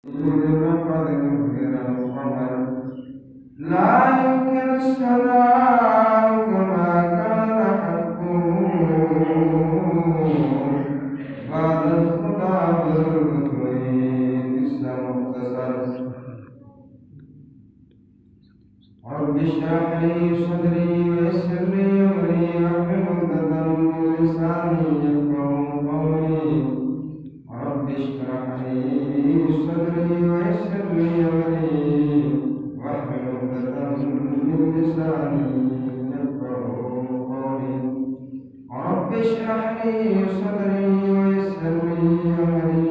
لقد ذكر القمر لا يمكن السماء كما كان حقه بعد الخدا بزرگ کوئی قصہ مختصر رب اشرح لي صدري ويسر لي امري واحلل عقدة من لساني يفقهوا قولي رب اشرح لي صدري ويسر لي امري واحلل عقدة من لساني يفقهوا قولي رب اشرح لي صدري ويسر لي امري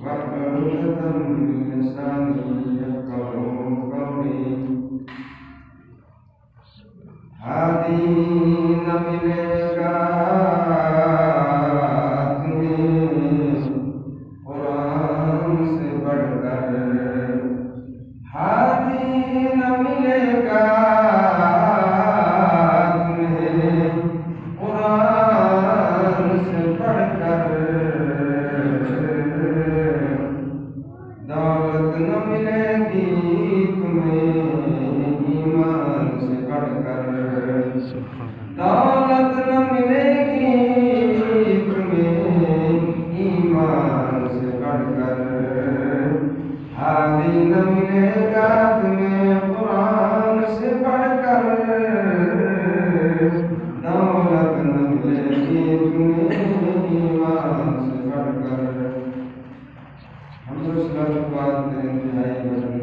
واحلل عقدة من لساني يفقهوا قولي ہادی نہ ملے گا تمہیں قرآن سے بڑھ کر ہادی نہ ملے گا تمہیں قرآن سے بڑھ کر دولت نہ ملے گی تمہیں ایمان سے بڑھ کر دولت نہ ملے گی تمہیں ایمان سے بڑھ کر ہادی نہ ملے گا تمہیں قرآن سے بڑھ کر دولت نہ ملے گی تمہیں ایمان سے بڑھ کر ہم تو صلاۃ بعد میں انتہائی بجن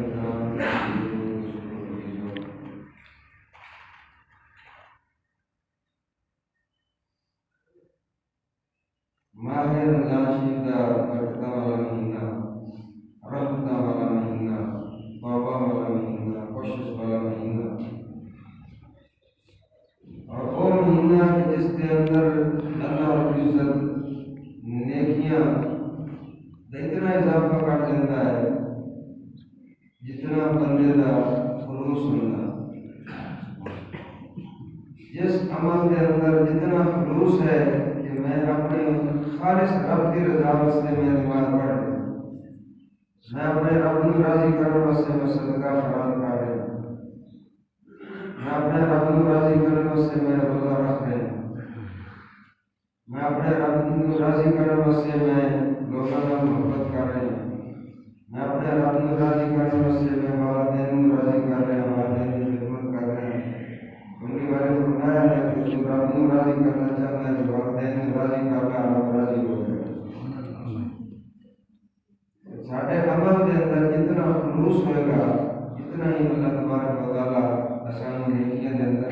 ماہ رمضان برکتہ والا مہینہ، رحمتہ والا مہینہ، توبہ والا مہینہ، کوشش والا مہینہ، اور وہ مہینہ کہ جس کے اندر اللہ رب العزت نیکیاں اتنا اضافہ کر دیتا ہے جتنا بندے کا خلوص ہوتا، جس عمل کے اندر جتنا خلوص ہے کہ میں اپنے خالص رب کی رضا واسطے میں نماز پڑھ رہا ہوں، میں اپنے رب کو راضی کرنے واسطے میں صدقہ فراہم کر رہا ہوں، میں اپنے رب کو راضی کرنے واسطے میں روزہ رکھ رہا ہوں، میں اپنے رب کو راضی کرنے واسطے میں لوگوں سے محبت کر رہا ہوں، میں اپنے رب کو راضی کرنے واسطے میں والدین کو راضی کر رہا ہوں، والدین کی خدمت کر رہا ہوں۔ ان کے بارے میں فرمایا ہے کہ جو رب کو راضی کرنا چاہتا ہے، جو والدین کو راضی کرنا رب راضی ہو جائے۔ ساڈے عمل کے اندر جتنا خلوص ہوئے گا اتنا ہی اللہ تبارک و تعالیٰ آسانی نیکیاں کے اندر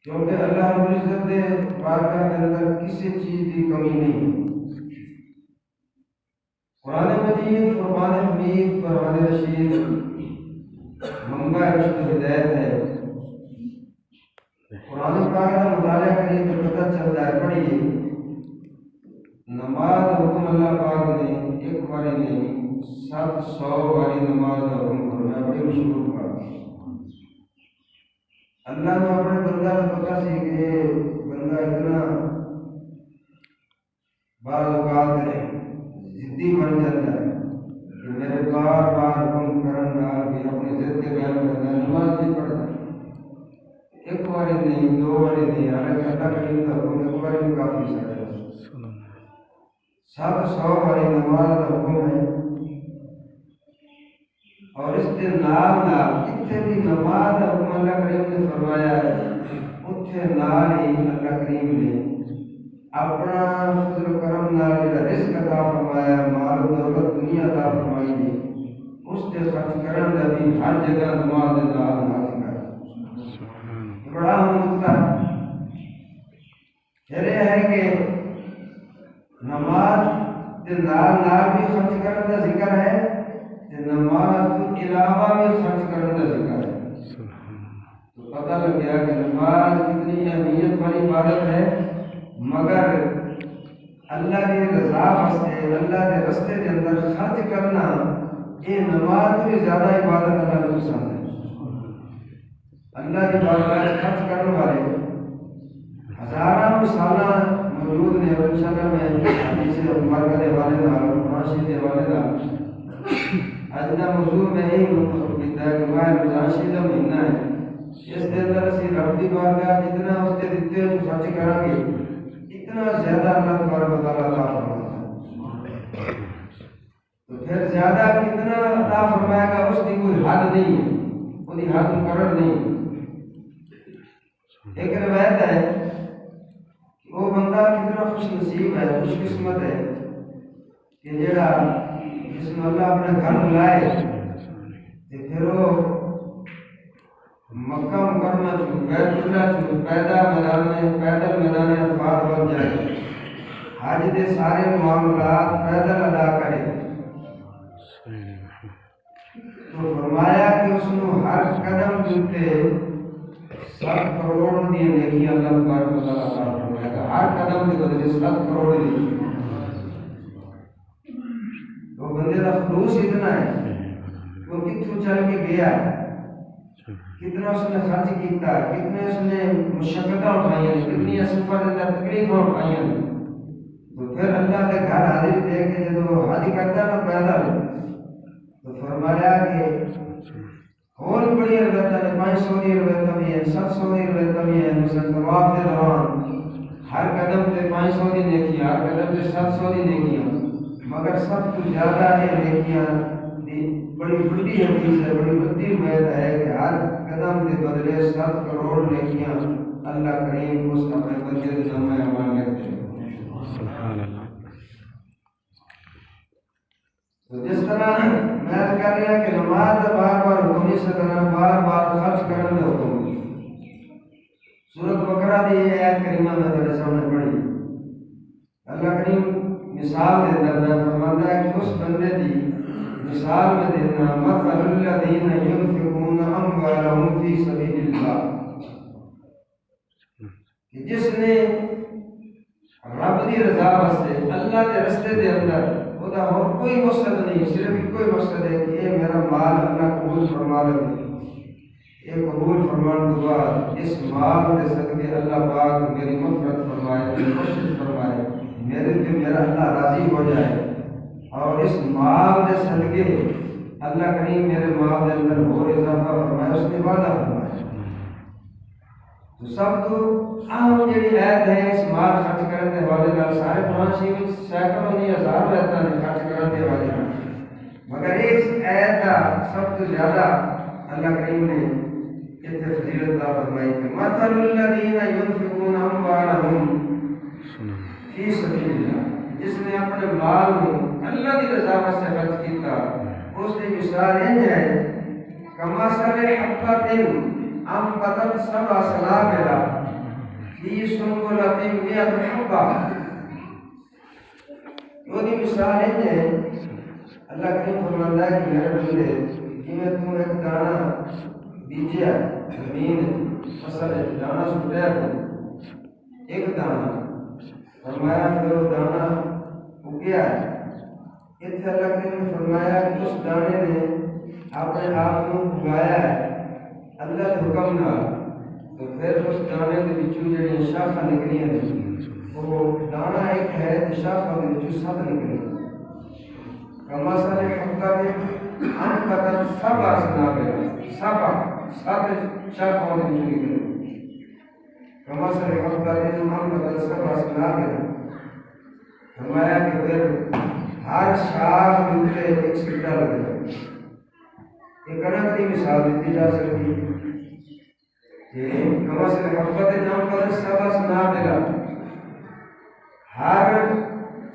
کیونکہ اللہ رب العزت کے بارگاہ کے اندر کسی چیز کی کمی نہیں ہے۔ قرآن مجید، فرقان حمید، قرآن رشید منبع رشد و ہدایت ہے۔ قرآن پاک کا مطالعہ کریں تو پتہ چلتا ہے، پڑھیے نماز حکم اللہ پاک نے ایک باری نہیں 700 باری نماز کا حکم فرمایا، بڑی مشہور بات۔ اللہ نے اپنے بندہ کو پتہ سی کہ بندہ اتنا بعض اوقات ضدی بن جاتا ہے کہ میرے بار بار حکم کرنا بھی اپنی ضد کے بیان کرنا، نماز نہیں پڑھتا، ایک باری نہیں، 2 باری نہیں، حالانکہ اللہ کریم کا حکم ایک باری بھی کافی ہے۔ 700 باری نماز کا حکم ہے، اور اس کے نال جتنے بھی نماز کا حکم اللہ کریم نے فرمایا ہے، اتنے نال ہی اللہ کریم نے اپنا فضل و کرم نال رزق عطا فرمایا، مال و دولت دنیا عطا فرمائی ہے، اس سے خرچ کرن دا بھی ہر جگہ نماز دے نال حاصل کر بڑا نقطہ یہ ہے کہ نماز کے نال بھی خرچ کرنے کا ذکر ہے، نماز کے علاوہ بھی خرچ کرنے کا ذکر ہے، تو پتہ لگ گیا کہ نماز کتنی اہمیت والی عبادت ہے، مگر اللہ کی رضا واسطے، اللہ کے رستے کے اندر خرچ کرنا یہ نماز سے زیادہ عبادت اللہ کو پسند ہے۔ اللہ کی بارگاہ خرچ کرنے والے ہزاروں مثالیں موجود نے، اور انشاءاللہ میں حدیث ہمارے رمضان کے حوالے نال اج دا موضوع میں یہی منتخب کیتا ہے کہ ماہ رمضان کا مہینہ ہے، اس کے اندر اسی رب دی بارگاہ جتنا اس کے دیتے ہوئے خرچ کریں گے اتنا زیادہ اللہ تبارک و تعالیٰ عطا فرماتا ہے۔ تو پھر زیادہ کتنا عطا فرمائے گا اس کی کوئی حد نہیں ہے، اس کی حد مقرر نہیں ہے۔ ایک روایت ہے کہ وہ بندہ کتنا خوش نصیب ہے، خوش قسمت ہے کہ جڑا جس میں اللہ اپنے گھر بلائے پھر وہ مکہ مکرمہ چوں بیت اللہ چوں پیدل میدان عرفات بن جائے، حج دے سارے معاملات پیدل ادا کرے، تو فرمایا کہ اس نے ہر قدم جوتے 7 کروڑ دی نیکیاں اللہ تبارک و تعالیٰ عطا فرمائے گا، ہر قدم کے بدلے 7 کروڑ دی۔ تو بندے کا خلوص اتنا ہے کہ وہ کتوں چل کے گیا، کتنا اس نے خرچ کیتا، کتنے اس نے مشقتیں اٹھائی، کتنی سفر اندر تکلیفیں اٹھائی، تو پھر اللہ کے گھر حاضر دے کے جب وہ حج کرتا نا پیدل تو فرمایا کہ اور بڑی روایتیں ہیں، 500 کی روایتیں بھی ہیں، 700 کی روایتیں بھی ہیں، مثلا طواف کے دوران ہر قدم پہ 500 کی نیکیاں، ہر قدم پہ 700 کی نیکیاں، مگر سب تو زیادہ یہ نیکیاں بڑی بڑی حدیث ہے، بڑی بڑی روایت ہے کہ ہر قدم کے بدلے 7 کروڑ نیکیاں اللہ کریم اس اپنے بندے کے نامہ اعمال لکھتے ہیں۔ سبحان اللہ۔ تو جس طرح میں کہہ رہا کہ نماز بار بار حکم، اس طرح بار بار خرچ کرنے کا حکم۔ سورۃ بقرہ دی یہ آیت کریمہ میں تیرے سامنے پڑھی، اللہ کریم مثال دیتا ہے، فرماتا ہے کہ اس بندے دی مثال میں دینا مثل الذین ينفقون اموالهم فی سبیل اللہ، کہ جس نے رب دی رضا واسطے اللہ کے رستے دے اندر وہ اور کوئی مقصد نہیں، صرف کوئی مقصد ہے کہ یہ میرا مال اللہ قبول فرما لے، یہ قبول فرمان کے بعد اس مال کے صدقے اللہ پاک میری مغفرت فرمائے، میری بخشش فرمائے، میرے پہ میرا اللہ راضی ہو جائے، اور اس مال کے صدقے اللہ کریم میرے مال کے اندر اور اضافہ فرمائے، اس نے وعدہ فرمایا۔ تو سب تو اہم جڑی آیت ہے اس مال خرچ کرنے کے حوالے نال، سارے قرآن شریف میں سینکڑوں نہیں ہزار آیتاں نے خرچ کرنے کے حوالے نال، مگر اس آیت کا سب تو زیادہ اللہ کریم نے اتنے فضیلت عطا فرمائی کہ مثل الذین ينفقون اموالهم فی سبیل اللہ، جس نے اپنے مال کو اللہ کی رضا سے خرچ کیتا، اس کی مثال یہ ہے کمثل حبۃ انبتت 7 سنابل فی سنبلۃ 100 حبۃ، وہ دی مثال یہ ہے، اللہ کریم فرماتا ہے کہ میرے بندے جویں تم ایک دانہ بیجیا زمین فصل دانہ سٹیا تو ایک دانہ فرمایا پھر وہ دانہ اگیا ہے، اتنے اللہ کریم نے فرمایا کہ اس دانے نے اپنے آپ کو اگایا ہے اللہ کے حکم نال، تو پھر اس دانے کے وچوں جڑی شاخاں نکلیاں وہ دانہ ایک ہے تو شاخاں کے وچوں 7 نکلی، کمثل حبۃ انبتت 7 سنابل، 7 شاخوں کے وچوں نکلی، کمثل حبۃ انبتت 7 سنابل، فرمایا کہ پھر ہر شاخ کے اوپر ایک سٹا لگ جائے۔ یہ کنک کی مثال دیتی جا سکتی ہے کہ کمثل حبۃ انبتت 7 سنابل، ہر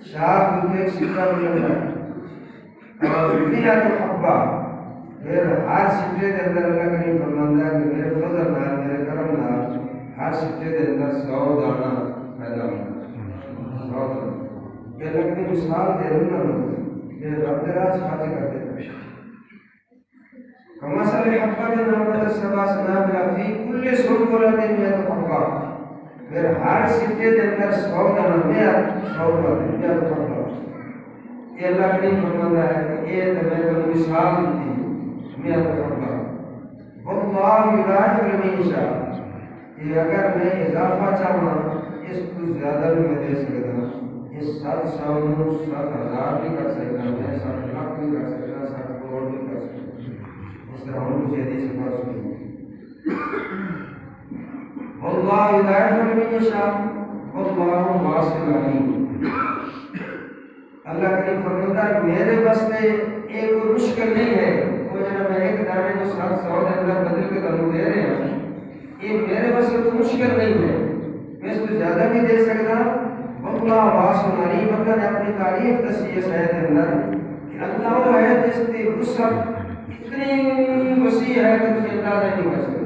شاخ کے اوپر ایک سٹا لگ جائے، اور 100 حبۃ، پھر ہر سٹے کے اندر اللہ کریم فرماتا ہے کہ میرے فضل نال میرے کرم نال ہر سٹے کے اندر 100 دانہ پیدا ہوتا، 100 دانہ۔ یہ لگتی مثال دے رہا ہوں کہ رب کے راہ خرچ کرتے ہیں۔ کمثل حبۃ انبتت 7 سنابل فی کل سنبلۃ 100 حبۃ، پھر ہر سٹے کے اندر 100 دانہ، 100 حبۃ۔ یہ اللہ کریم فرماتا ہے کہ یہ تو میں کو مثال دیتی 100 حبۃ، واللہ یضاعف لمن یشاء، کہ اگر میں اضافہ چاہوں اس کو زیادہ بھی میں دے سکتا ہوں، اس 700 ਨੂੰ 7,000 بھی کر سکتا ہے, 7 لاکھ بھی کر سکتا ہے, 7 کروڑ بھی کر سکتا ہے. اس طرح ہم کچھ حدیث پاک سنیں. واللہ ہدایت من یشاء واللہ واسع علیم. اللہ کریم فرماتا ہے میرے بس میں ایک مشکل نہیں ہے. کوئی جناب ایک دانے کو 700 کے اندر بدل کے تم دے رہے ہیں, یہ میرے بس میں کوئی مشکل نہیں ہے, میں اس سے زیادہ بھی دے سکتا. اللہ واسع علیم. اللہ نے اپنی تعریف دسی ہے آیت کے اندر کہ اللہ وہ ہے جس کی وسعت اتنی وسیع ہے کہ تجھے اندازہ نہیں کر سکتے.